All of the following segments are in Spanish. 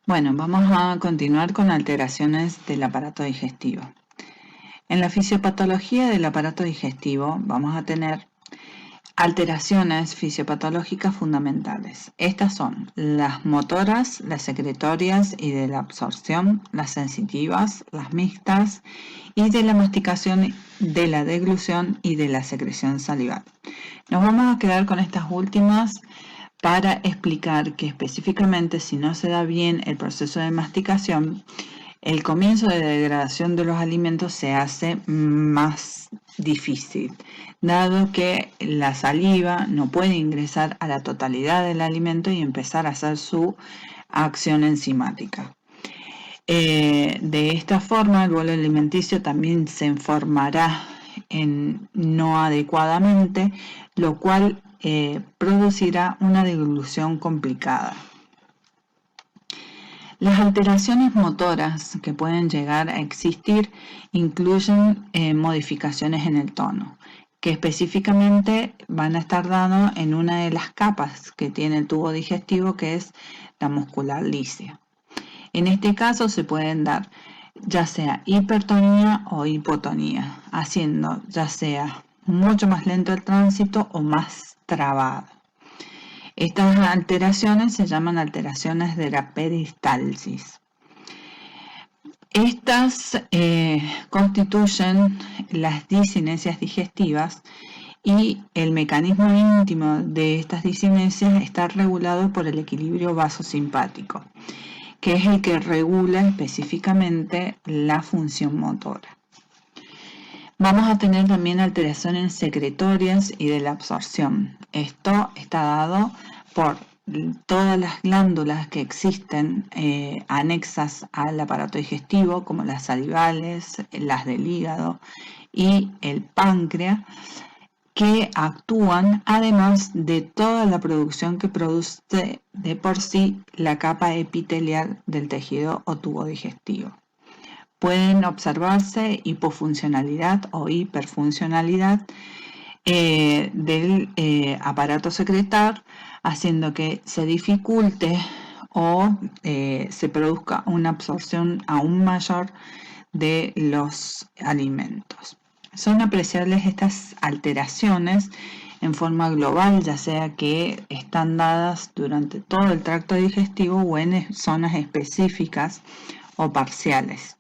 Bueno, vamos a continuar con alteraciones del aparato digestivo. En la fisiopatología del aparato digestivo vamos a tener alteraciones fisiopatológicas fundamentales. Estas son las motoras, las secretorias y de la absorción, las sensitivas, las mixtas y de la masticación, de la deglución y de la secreción salival. Nos vamos a quedar con estas últimas para explicar que específicamente si no se da bien el proceso de masticación, el comienzo de degradación de los alimentos se hace más difícil, dado que la saliva no puede ingresar a la totalidad del alimento y empezar a hacer su acción enzimática. De esta forma, el bolo alimenticio también se formará no adecuadamente, lo cual producirá una deglución complicada. Las alteraciones motoras que pueden llegar a existir incluyen modificaciones en el tono, que específicamente van a estar dados en una de las capas que tiene el tubo digestivo, que es la muscular lísea. En este caso se pueden dar ya sea hipertonía o hipotonía, haciendo ya sea mucho más lento el tránsito o más trabado. Estas alteraciones se llaman alteraciones de la peristalsis. Estas constituyen las disinesias digestivas y el mecanismo íntimo de estas disinesias está regulado por el equilibrio vasosimpático, que es el que regula específicamente la función motora. Vamos a tener también alteraciones secretorias y de la absorción. Esto está dado por todas las glándulas que existen anexas al aparato digestivo, como las salivales, las del hígado y el páncreas, que actúan además de toda la producción que produce de por sí la capa epitelial del tejido o tubo digestivo. Pueden observarse hipofuncionalidad o hiperfuncionalidad del aparato secretor, haciendo que se dificulte o se produzca una absorción aún mayor de los alimentos. Son apreciables estas alteraciones en forma global, ya sea que están dadas durante todo el tracto digestivo o en zonas específicas o parciales.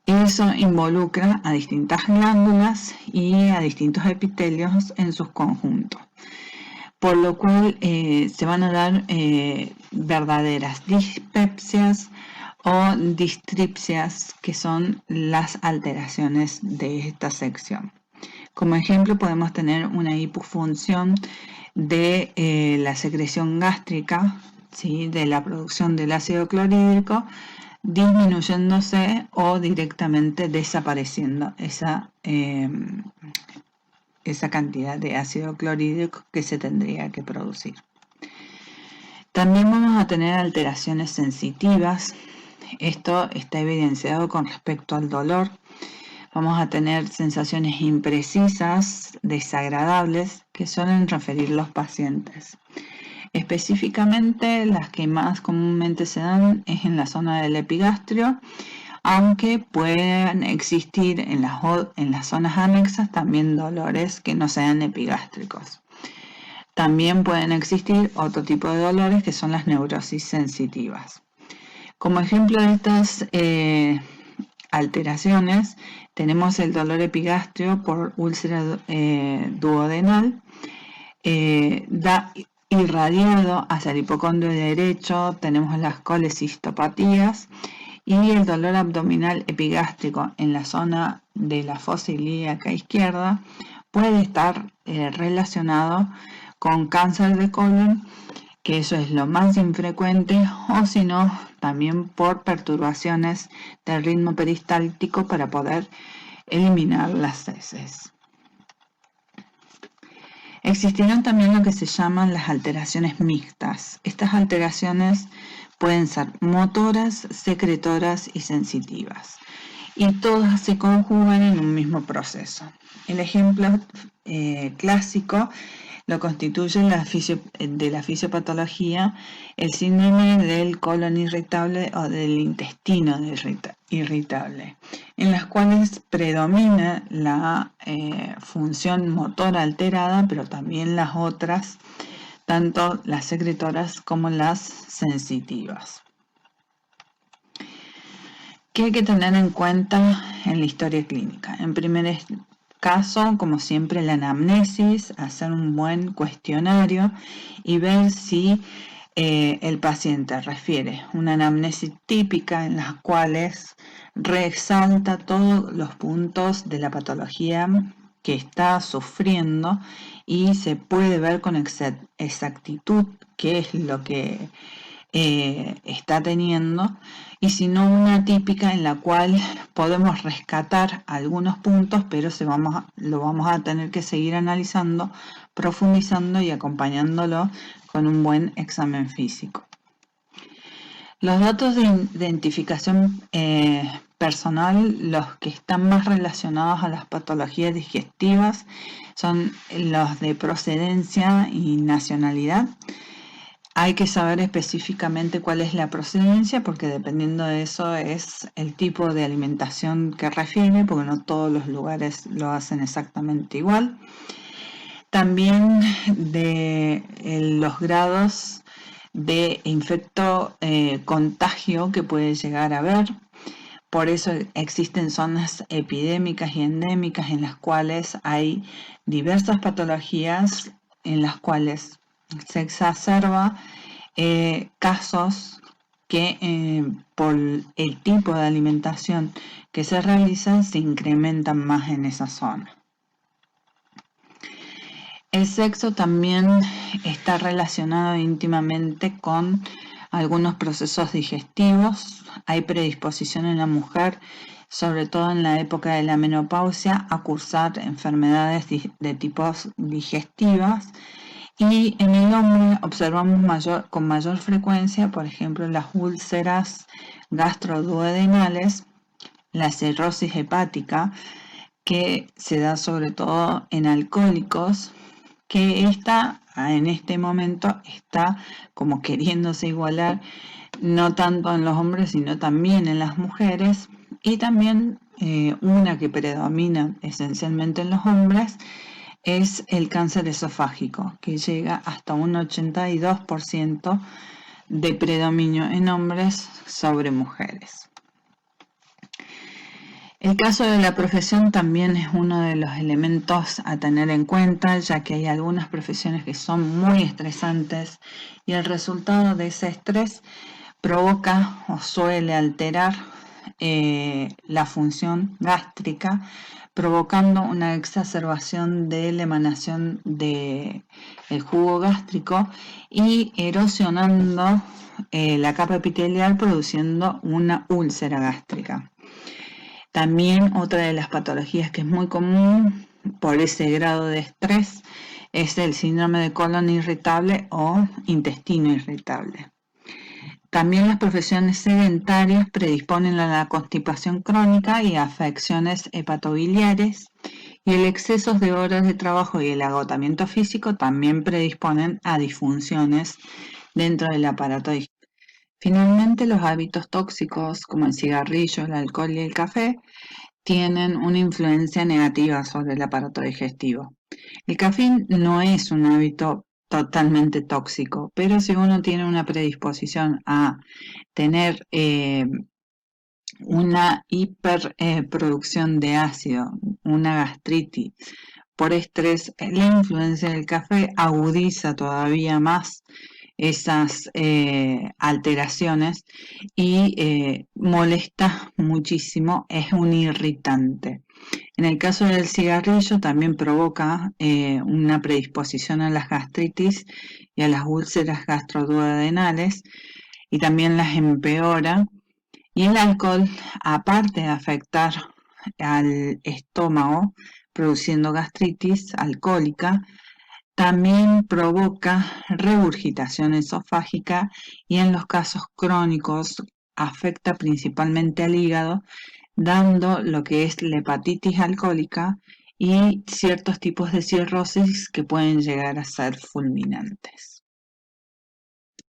Eso involucra a distintas glándulas y a distintos epitelios en sus conjuntos, por lo cual se van a dar verdaderas dispepsias o distripsias, que son las alteraciones de esta sección. Como ejemplo, podemos tener una hipofunción de la secreción gástrica, ¿sí?, de la producción del ácido clorhídrico, disminuyéndose o directamente desapareciendo esa cantidad de ácido clorhídrico que se tendría que producir. También vamos a tener alteraciones sensitivas. Esto está evidenciado con respecto al dolor. Vamos a tener sensaciones imprecisas, desagradables, que suelen referir los pacientes. Específicamente, las que más comúnmente se dan es en la zona del epigastrio, aunque pueden existir en las zonas anexas también dolores que no sean epigástricos. También pueden existir otro tipo de dolores que son las neurosis sensitivas. Como ejemplo de estas alteraciones tenemos el dolor epigastrio por úlcera duodenal, irradiado hacia el hipocondrio derecho. Tenemos las colecistopatías y el dolor abdominal epigástrico en la zona de la fosa ilíaca izquierda puede estar relacionado con cáncer de colon, que eso es lo más infrecuente, o si no, también por perturbaciones del ritmo peristáltico para poder eliminar las heces. Existirán también lo que se llaman las alteraciones mixtas. Estas alteraciones pueden ser motoras, secretoras y sensitivas, y todas se conjugan en un mismo proceso. El ejemplo clásico lo constituye de la fisiopatología el síndrome del colon irritable o del intestino irritable, en las cuales predomina la función motora alterada, pero también las otras, tanto las secretoras como las sensitivas. ¿Qué hay que tener en cuenta en la historia clínica? En primer caso, como siempre, la anamnesis, hacer un buen cuestionario y ver si el paciente refiere una anamnesis típica en las cuales resalta todos los puntos de la patología que está sufriendo y se puede ver con exactitud qué es lo que está teniendo, y si no una típica en la cual podemos rescatar algunos puntos, pero lo vamos a tener que seguir analizando, profundizando y acompañándolo con un buen examen físico. Los datos de identificación personal, los que están más relacionados a las patologías digestivas, son los de procedencia y nacionalidad. Hay que saber específicamente cuál es la procedencia, porque dependiendo de eso es el tipo de alimentación que refiere, porque no todos los lugares lo hacen exactamente igual. También de los grados de contagio que puede llegar a haber. Por eso existen zonas epidémicas y endémicas en las cuales hay diversas patologías en las cuales se exacerba casos que por el tipo de alimentación que se realiza se incrementan más en esa zona. El sexo también está relacionado íntimamente con algunos procesos digestivos. Hay predisposición en la mujer, sobre todo en la época de la menopausia, a cursar enfermedades de tipos digestivas. Y en el hombre observamos con mayor frecuencia, por ejemplo, las úlceras gastroduodenales, la cirrosis hepática, que se da sobre todo en alcohólicos, que en este momento está como queriéndose igualar, no tanto en los hombres, sino también en las mujeres, y también una que predomina esencialmente en los hombres, es el cáncer esofágico, que llega hasta un 82% de predominio en hombres sobre mujeres. El caso de la profesión también es uno de los elementos a tener en cuenta, ya que hay algunas profesiones que son muy estresantes y el resultado de ese estrés provoca o suele alterar la función gástrica, provocando una exacerbación de la emanación del jugo gástrico y erosionando la capa epitelial, produciendo una úlcera gástrica. También otra de las patologías que es muy común por ese grado de estrés es el síndrome de colon irritable o intestino irritable. También las profesiones sedentarias predisponen a la constipación crónica y a afecciones hepatobiliares, y el exceso de horas de trabajo y el agotamiento físico también predisponen a disfunciones dentro del aparato digestivo. Finalmente, los hábitos tóxicos como el cigarrillo, el alcohol y el café tienen una influencia negativa sobre el aparato digestivo. El café no es un hábito totalmente tóxico, pero si uno tiene una predisposición a tener una hiperproducción de ácido, una gastritis por estrés, la influencia del café agudiza todavía más esas alteraciones y molesta muchísimo, es un irritante. En el caso del cigarrillo también provoca una predisposición a las gastritis y a las úlceras gastroduodenales, y también las empeora. Y el alcohol, aparte de afectar al estómago produciendo gastritis alcohólica, también provoca regurgitación esofágica y en los casos crónicos afecta principalmente al hígado, dando lo que es la hepatitis alcohólica y ciertos tipos de cirrosis que pueden llegar a ser fulminantes.